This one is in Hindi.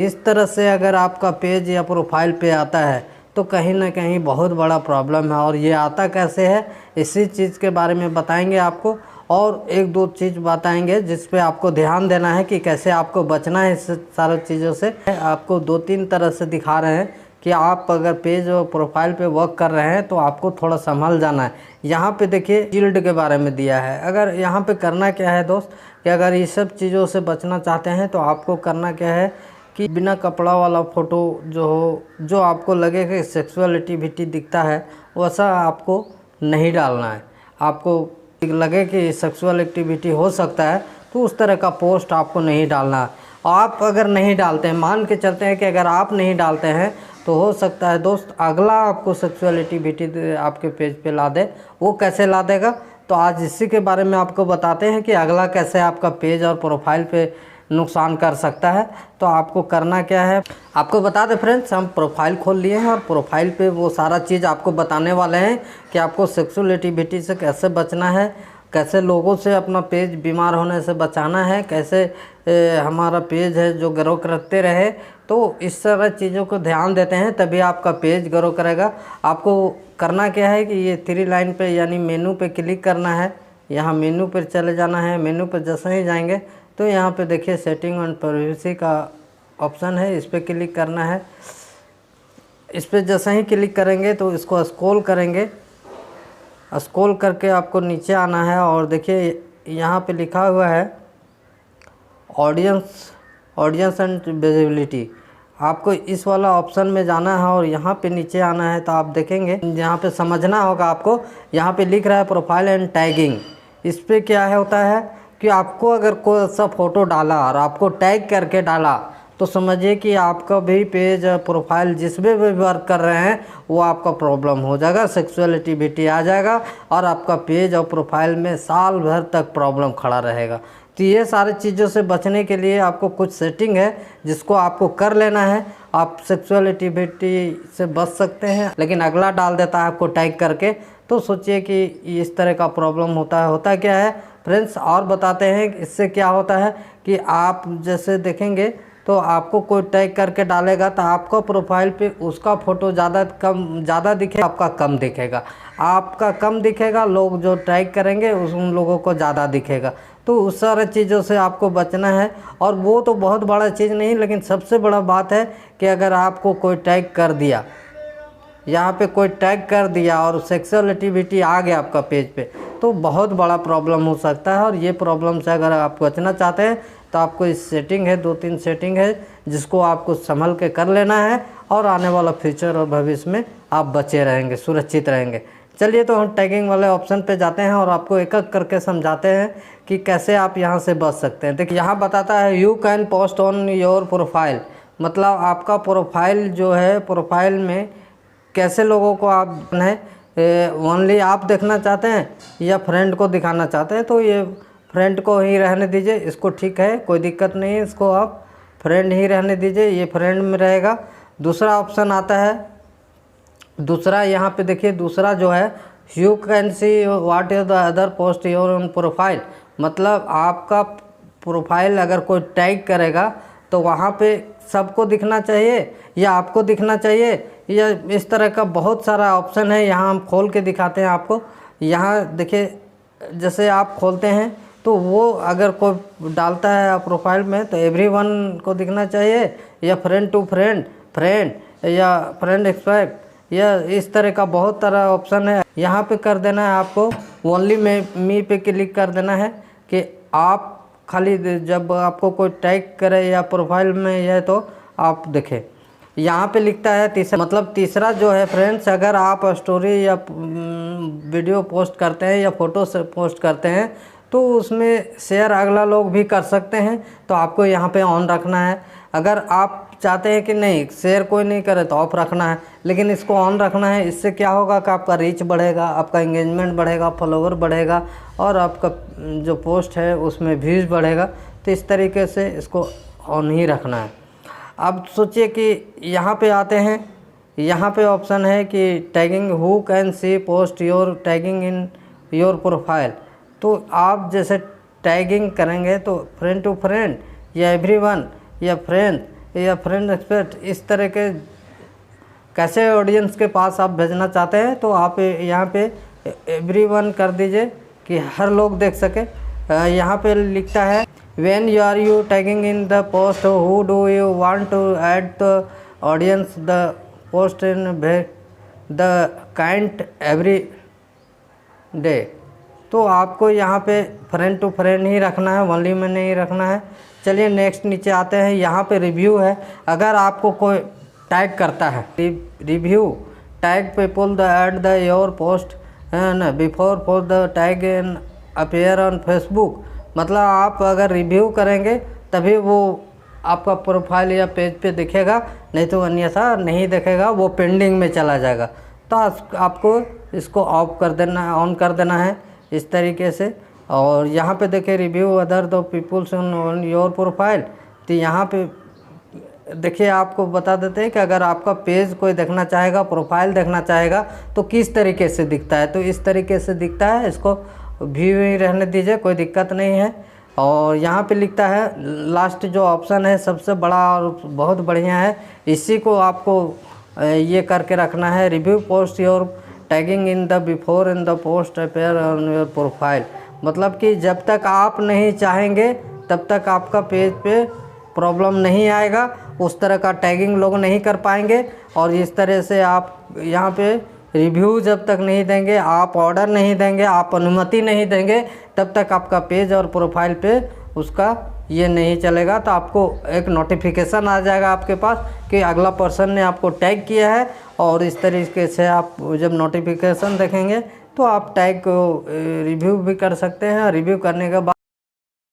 इस तरह से अगर आपका पेज या प्रोफाइल पे आता है तो कहीं ना कहीं बहुत बड़ा प्रॉब्लम है। और ये आता कैसे है इसी चीज़ के बारे में बताएंगे आपको, और एक दो चीज़ बताएंगे जिस पे आपको ध्यान देना है कि कैसे आपको बचना है इस सारी चीज़ों से। आपको दो तीन तरह से दिखा रहे हैं कि आप अगर पेज और प्रोफाइल पे वर्क कर रहे हैं तो आपको थोड़ा संभल जाना है। यहाँ पे देखिए शील्ड के बारे में दिया है। अगर यहाँ पे करना क्या है दोस्त कि अगर ये सब चीज़ों से बचना चाहते हैं तो आपको करना क्या है कि बिना कपड़ा वाला फ़ोटो जो हो, जो आपको लगे कि सेक्सुअल एक्टिविटी दिखता है वैसा आपको नहीं डालना है। आपको लगे कि सेक्सुअल एक्टिविटी हो सकता है तो उस तरह का पोस्ट आपको नहीं डालना है। आप अगर नहीं डालते हैं, मान के चलते हैं कि अगर आप नहीं डालते हैं तो हो सकता है दोस्त अगला आपको सेक्सुअल एक्टिविटी आपके पेज पे ला दे। वो कैसे ला देगा तो आज इसी के बारे में आपको बताते हैं कि अगला कैसे आपका पेज और प्रोफाइल पे नुकसान कर सकता है। तो आपको करना क्या है, आपको बता दें फ्रेंड्स, हम प्रोफाइल खोल लिए हैं और प्रोफाइल पे वो सारा चीज़ आपको बताने वाले हैं कि आपको सेक्सुअल एक्टिविटी से कैसे बचना है, कैसे लोगों से अपना पेज बीमार होने से बचाना है, कैसे हमारा पेज है जो ग्रो करते रहे। तो इस तरह चीज़ों को ध्यान देते हैं तभी आपका पेज ग्रो करेगा। आपको करना क्या है कि ये थ्री लाइन पे यानी मेनू पे क्लिक करना है। यहाँ मेनू पर चले जाना है। मेनू पर जैसे ही जाएंगे तो यहाँ पे देखिए सेटिंग एंड प्राइवेसी का ऑप्शन है, इस पर क्लिक करना है। इस पर जैसे ही क्लिक करेंगे तो इसको स्क्रॉल करेंगे। स्क्रॉल करके आपको नीचे आना है और देखिए यहाँ पे लिखा हुआ है ऑडियंस एंड विजिबिलिटी। आपको इस वाला ऑप्शन में जाना है और यहाँ पे नीचे आना है। तो आप देखेंगे यहाँ पे समझना होगा आपको, यहाँ पे लिख रहा है प्रोफाइल एंड टैगिंग। इस पर क्या है होता है कि आपको अगर कोई सा फ़ोटो डाला और आपको टैग करके डाला तो समझिए कि आपका भी पेज प्रोफाइल जिसमें भी वर्क कर रहे हैं वो आपका प्रॉब्लम हो जाएगा, सेक्सुअल एक्टिविटी आ जाएगा और आपका पेज और प्रोफाइल में साल भर तक प्रॉब्लम खड़ा रहेगा। तो ये सारी चीज़ों से बचने के लिए आपको कुछ सेटिंग है जिसको आपको कर लेना है। आप सेक्सुअल एक्टिविटी से बच सकते हैं। लेकिन अगला डाल देता है आपको टैग करके तो सोचिए कि इस तरह का प्रॉब्लम होता क्या है फ्रेंड्स। और बताते हैं इससे क्या होता है कि आप जैसे देखेंगे तो आपको कोई टैग करके डालेगा तो आपका प्रोफाइल पे उसका फ़ोटो ज़्यादा दिखेगा, आपका कम दिखेगा। आपका कम दिखेगा, लोग जो टैग करेंगे उन लोगों को ज़्यादा दिखेगा। तो उस सारे चीज़ों से आपको बचना है। और वो तो बहुत बड़ा चीज़ नहीं, लेकिन सबसे बड़ा बात है कि अगर आपको कोई टैग कर दिया, यहाँ पे कोई टैग कर दिया और सेक्सुअल एक्टिविटी आ गया आपका पेज पे तो बहुत बड़ा प्रॉब्लम हो सकता है। और ये प्रॉब्लम से अगर आप बचना चाहते हैं तो आपको इस सेटिंग है, दो तीन सेटिंग है जिसको आपको संभल के कर लेना है और आने वाला फ्यूचर और भविष्य में आप बचे रहेंगे, सुरक्षित रहेंगे। चलिए तो हम टैगिंग वाले ऑप्शन पे जाते हैं और आपको एक एक करके समझाते हैं कि कैसे आप यहाँ से बच सकते हैं। देखिए यहाँ बताता है you can post on your profile, मतलब आपका प्रोफाइल जो है, प्रोफाइल में कैसे लोगों को आप ओनली आप देखना चाहते हैं या फ्रेंड को दिखाना चाहते हैं तो ये फ्रेंड को ही रहने दीजिए, इसको ठीक है, कोई दिक्कत नहीं है, इसको आप फ्रेंड ही रहने दीजिए, ये फ्रेंड में रहेगा। दूसरा ऑप्शन आता है, दूसरा यहाँ पे देखिए, दूसरा जो है you can see what is the other post your on profile, मतलब आपका प्रोफाइल अगर कोई टैग करेगा तो वहाँ पे सबको दिखना चाहिए या आपको दिखना चाहिए, या इस तरह का बहुत सारा ऑप्शन है। यहाँ हम खोल के दिखाते हैं आपको। यहाँ देखिए जैसे आप खोलते हैं तो वो अगर कोई डालता है प्रोफाइल में तो एवरीवन को दिखना चाहिए, या फ्रेंड टू फ्रेंड, या फ्रेंड एक्सपेक्ट, या इस तरह का बहुत सारा ऑप्शन है। यहाँ पे कर देना है आपको ओनली मी पे क्लिक कर देना है कि आप खाली जब आपको कोई टैग करे या प्रोफाइल में है तो आप देखें। यहाँ पे लिखता है तीसरा, मतलब तीसरा जो है फ्रेंड्स, अगर आप स्टोरी या वीडियो पोस्ट करते हैं या फ़ोटो पोस्ट करते हैं तो उसमें शेयर अगला लोग भी कर सकते हैं, तो आपको यहाँ पे ऑन रखना है। अगर आप चाहते हैं कि नहीं शेयर कोई नहीं करे तो ऑफ रखना है, लेकिन इसको ऑन रखना है। इससे क्या होगा कि आपका रीच बढ़ेगा, आपका एंगेजमेंट बढ़ेगा, फॉलोवर बढ़ेगा और आपका जो पोस्ट है उसमें व्यूज़ बढ़ेगा। तो इस तरीके से इसको ऑन ही रखना है। अब सोचिए कि यहाँ पे आते हैं, यहाँ पे ऑप्शन है कि tagging who can see post your tagging in your profile. तो आप जैसे टैगिंग करेंगे तो फ्रेंड टू फ्रेंड या एवरीवन या फ्रेंड या फ्रेंड एक्सपर्ट, इस तरह के कैसे ऑडियंस के पास आप भेजना चाहते हैं तो आप यहाँ पे एवरीवन कर दीजिए कि हर लोग देख सके। यहाँ पे लिखता है when you tagging in the post who do you want to add the audience the post in the kind every day. तो आपको यहाँ पे फ्रेंड टू फ्रेंड ही रखना है, ओनली में नहीं रखना है। चलिए नेक्स्ट नीचे आते हैं। यहाँ पे रिव्यू है। अगर आपको कोई टैग करता है, review tag people the add the your post and before post the tag in appear on Facebook, मतलब आप अगर रिव्यू करेंगे तभी वो आपका प्रोफाइल या पेज पे दिखेगा, नहीं तो अन्यथा नहीं दिखेगा, वो पेंडिंग में चला जाएगा। तो आपको इसको ऑफ कर देना, ऑन कर देना है इस तरीके से। और यहाँ पे देखिए review other the peoples on your profile, तो यहाँ पे देखिए आपको बता देते हैं कि अगर आपका पेज कोई देखना चाहेगा, प्रोफाइल देखना चाहेगा तो किस तरीके से दिखता है। तो इस तरीके से दिखता है, इसको व्यू ही रहने दीजिए, कोई दिक्कत नहीं है। और यहाँ पे लिखता है लास्ट जो ऑप्शन है सबसे बड़ा और बहुत बढ़िया है, इसी को आपको ये करके रखना है, review post your tagging in the before in the post appear on your profile. मतलब कि जब तक आप नहीं चाहेंगे तब तक आपका पेज पे प्रॉब्लम नहीं आएगा, उस तरह का टैगिंग लोग नहीं कर पाएंगे। और इस तरह से आप यहाँ पे रिव्यू जब तक नहीं देंगे, आप ऑर्डर नहीं देंगे, आप अनुमति नहीं देंगे, तब तक आपका पेज और प्रोफाइल पे उसका ये नहीं चलेगा। तो आपको एक नोटिफिकेशन आ जाएगा आपके पास कि अगला पर्सन ने आपको टैग किया है, और इस तरीके से आप जब नोटिफिकेशन देखेंगे तो आप टैग को रिव्यू भी कर सकते हैं। रिव्यू करने के बाद